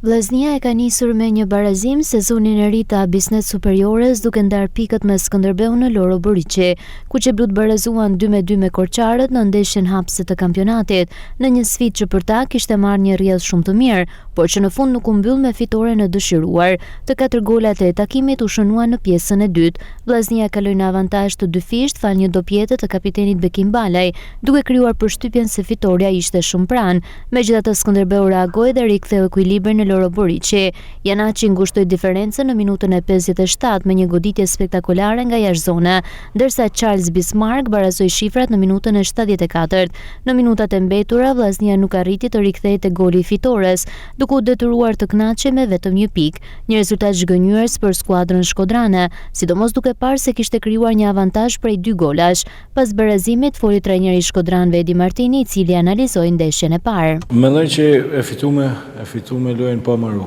Vllaznia e ka nisur me një barazim sezonin e ri të Abisnet Superiores duke ndarë pikët me Skënderbeu në Loro Boriqi, ku qeblut barazuan 2-2 me Korçarët në ndeshjen hapëse të kampionatit, në një sfidë që për ta kishte marrë një rrjedhë shumë të mirë, por që në fund nuk u mbyll me fitoren e dëshiruar. Të 4 golat e takimit u shënuan në pjesën e dytë. Vllaznia kaloi në avantazh të 2 fisht fal një dopjete të kapitenit Bekim Balaj, duke krijuar përshtypjen se fitoria ishte shumë pranë. Megjithatë Skënderbeu reagoi dhe riktheu ekuilibrin në Loro Boriqi. Janaçi ngushtoi diferencën në minutën e 57 me një goditje spektakolare nga jashtzona, ndërsa Charles Bismarck barazoi shifrat në minutën e 74. Në minutat e mbetura vllaznia nuk arriti të rikthehej te goli i fitores, duke u detyruar të kënaqej me vetëm një pikë, një rezultat zhgënjyes për skuadrën shkodrane, sidomos duke parë se kishte krijuar një avantazh prej 2 golash. Pas barazimit foli trajneri i Shkodranëve Edi Martini, i cili analizoi ndeshjen e parë. Mendoj që e fitume lojën pa marru.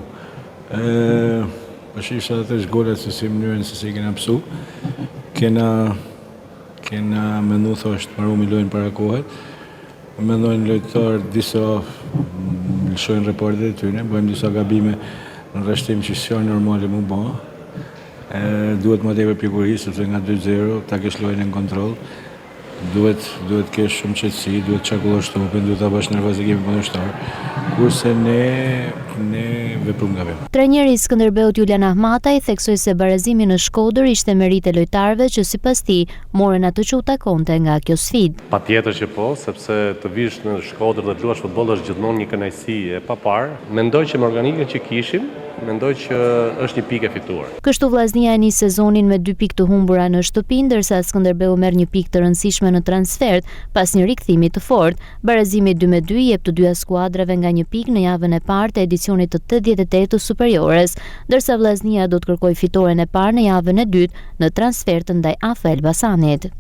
Përshifsha atë golat se si mënyrën se si kena pësu. Kena mendu thosht marru me lojën para kohet. Mendojnë lojtar disa lëshojnë reportet e tyne, bëjmë disa gabime në rreshtim që s'janë normale mu ba. Duhet më tepër pikuri, sepse nga 2-0 ta kesh lojën në kontroll. Duhet kesh shumë qetësi, duhet çakullosh topin, duhet ta bash nervozimin kundërshtar. Kurse ne veprojmë gabim. Trajneri i Skënderbeut Julian Ahmataj theksoi se barazimi në Shkodër ishte merit e lojtarëve që sipas tij morën atë që u takonte nga kjo sfidë. Patjetër që po, sepse të vish në Shkodër dhe të luash futboll është gjithmonë një kënaqësi e paparë. Mendoj që me organikën që kishim, mendoj që është një pikë e fituar. Kështu vllaznia e nis sezonin me 2 pikë të humbura në shtëpi, ndërsa Skënderbeu merr një pikë të rëndësishme në transfert pas një rikthimi të fortë. Barazimi 2-2 jep të dyja skuadrave nga një pikë në javën e parë të edicionit të 88 të Superiores, ndërsa vllaznia do të kërkojë fitoren e parë në javën e dytë në transfert ndaj AFL Elbasanit.